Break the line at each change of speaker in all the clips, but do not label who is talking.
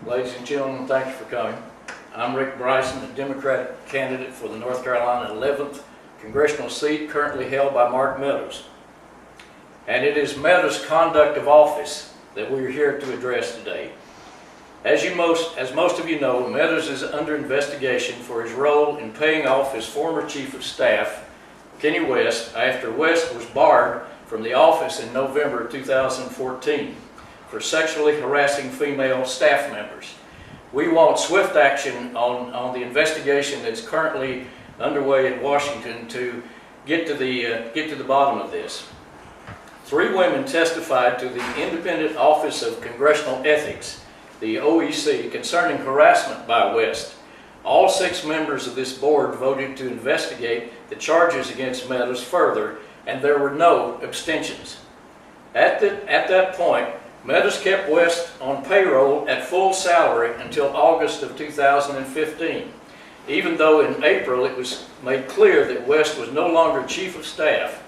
Ladies and gentlemen, thank you for coming. I'm Bryson, a Democratic candidate for the North Carolina 11th congressional seat currently held by Mark Meadows. And it is Meadows' conduct of office that we are here to address today. As most of you know, Meadows is under investigation for his role in paying off his former Chief of Staff, Kenny West, after West was barred from the office in November 2014 for sexually harassing female staff members. We want swift action on the investigation that's currently underway in Washington to get to the bottom of this. 3 women testified to the Independent Office of Congressional Ethics, the OEC, concerning harassment by West. All 6 members of this board voted to investigate the charges against Meadows further, and there were no abstentions. At that point, Meadows kept West on payroll at full salary until August of 2015, even though in April it was made clear that West was no longer Chief of Staff.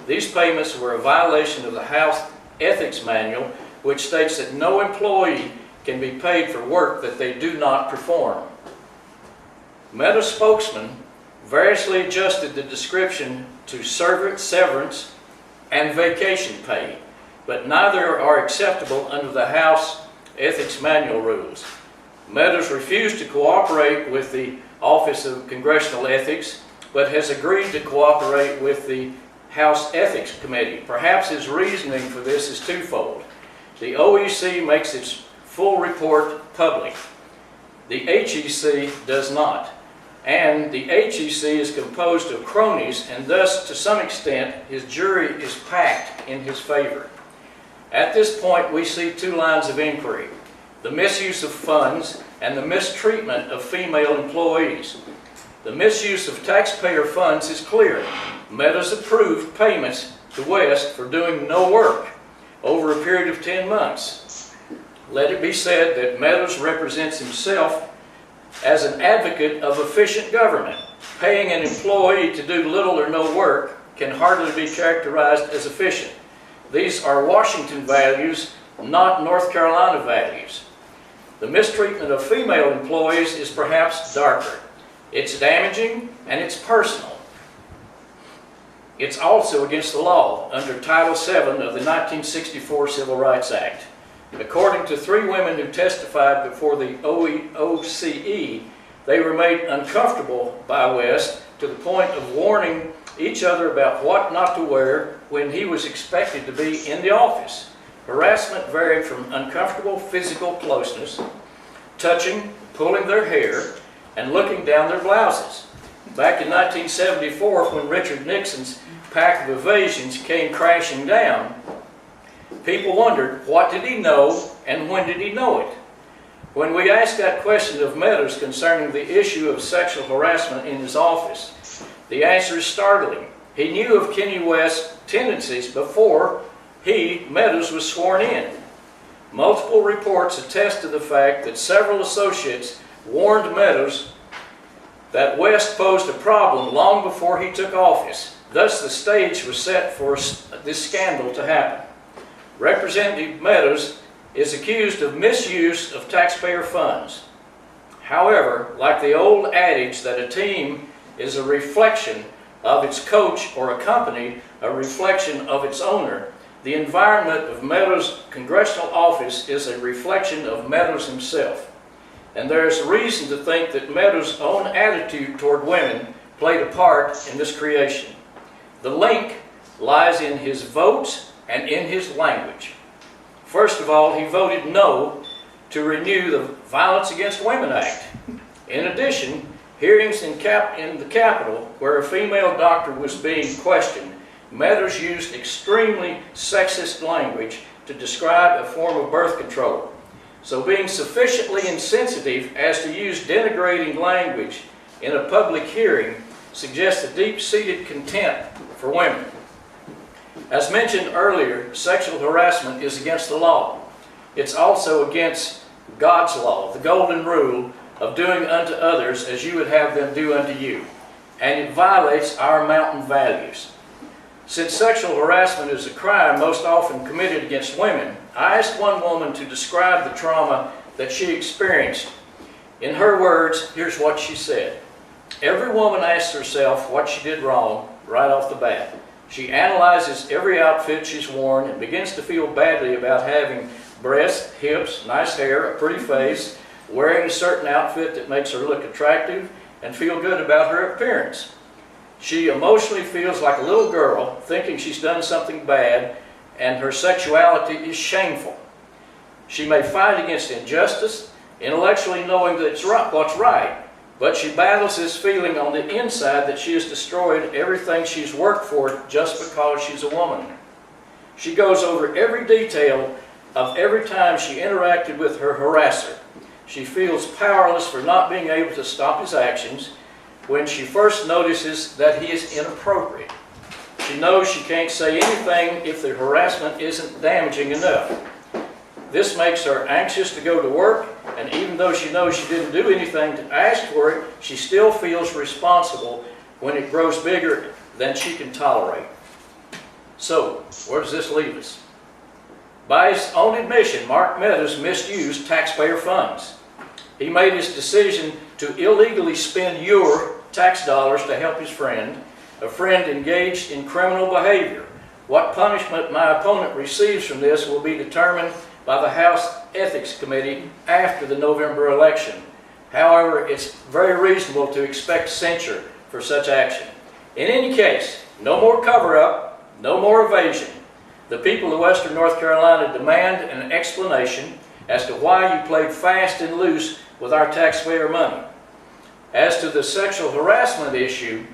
These payments were a violation of the House Ethics Manual, which states that no employee can be paid for work that they do not perform. Meadows' spokesman variously adjusted the description to severance and vacation pay, but neither are acceptable under the House Ethics Manual rules. Meadows refused to cooperate with the Office of Congressional Ethics, but has agreed to cooperate with the House Ethics Committee. Perhaps his reasoning for this is twofold. The OEC makes its full report public. The HEC does not. And the HEC is composed of cronies, and thus, to some extent, his jury is packed in his favor. At this point, we see 2 lines of inquiry: the misuse of funds and the mistreatment of female employees. The misuse of taxpayer funds is clear. Meadows approved payments to West for doing no work over a period of 10 months. Let it be said that Meadows represents himself as an advocate of efficient government. Paying an employee to do little or no work can hardly be characterized as efficient. These are Washington values, not North Carolina values. The mistreatment of female employees is perhaps darker. It's damaging and it's personal. It's also against the law under Title VII of the 1964 Civil Rights Act. According to 3 women who testified before the OCE, they were made uncomfortable by West to the point of warning each other about what not to wear when he was expected to be in the office. Harassment varied from uncomfortable physical closeness, touching, pulling their hair, and looking down their blouses. Back in 1974, when Richard Nixon's pack of evasions came crashing down, people wondered, what did he know and when did he know it? When we asked that question of Meadows concerning the issue of sexual harassment in his office, the answer is startling. He knew of Kenny West's tendencies before he, Meadows, was sworn in. Multiple reports attest to the fact that several associates warned Meadows that West posed a problem long before he took office. Thus, the stage was set for this scandal to happen. Representative Meadows is accused of misuse of taxpayer funds. However, like the old adage that a team is a reflection of its coach or a company a reflection of its owner, the environment of Meadows' congressional office is a reflection of Meadows himself. And there is reason to think that Meadows' own attitude toward women played a part in this creation. The link lies in his votes and in his language. First of all, he voted no to renew the Violence Against Women Act. In addition, hearings in the Capitol, where a female doctor was being questioned, Meadows used extremely sexist language to describe a form of birth control. So being sufficiently insensitive as to use denigrating language in a public hearing suggests a deep-seated contempt for women. As mentioned earlier, sexual harassment is against the law. It's also against God's law, the golden rule of doing unto others as you would have them do unto you. And it violates our mountain values. Since sexual harassment is a crime most often committed against women, I asked one woman to describe the trauma that she experienced. In her words, here's what she said. Every woman asks herself what she did wrong right off the bat. She analyzes every outfit she's worn and begins to feel badly about having breasts, hips, nice hair, a pretty face, wearing a certain outfit that makes her look attractive, and feel good about her appearance. She emotionally feels like a little girl, thinking she's done something bad, and her sexuality is shameful. She may fight against injustice, intellectually knowing that it's what's right, but she battles this feeling on the inside that she has destroyed everything she's worked for just because she's a woman. She goes over every detail of every time she interacted with her harasser. She feels powerless for not being able to stop his actions when she first notices that he is inappropriate. She knows she can't say anything if the harassment isn't damaging enough. This makes her anxious to go to work, and even though she knows she didn't do anything to ask for it, she still feels responsible when it grows bigger than she can tolerate. So, where does this leave us? By his own admission, Mark Meadows misused taxpayer funds. He made his decision to illegally spend your tax dollars to help his friend, a friend engaged in criminal behavior. What punishment my opponent receives from this will be determined by the House Ethics Committee after the November election. However, it's very reasonable to expect censure for such action. In any case, no more cover-up, no more evasion. The people of Western North Carolina demand an explanation as to why you played fast and loose with our taxpayer money. As to the sexual harassment issue,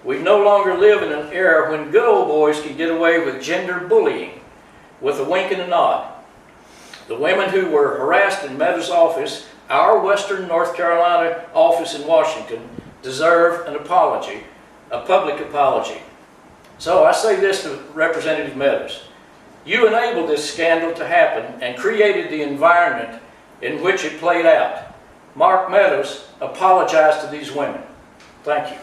we no longer live in an era when good old boys can get away with gender bullying with a wink and a nod. The women who were harassed in Meadows' office, our Western North Carolina office in Washington, deserve an apology, a public apology. So I say this to Representative Meadows. You enabled this scandal to happen and created the environment in which it played out. Mark Meadows, apologize to these women. Thank you.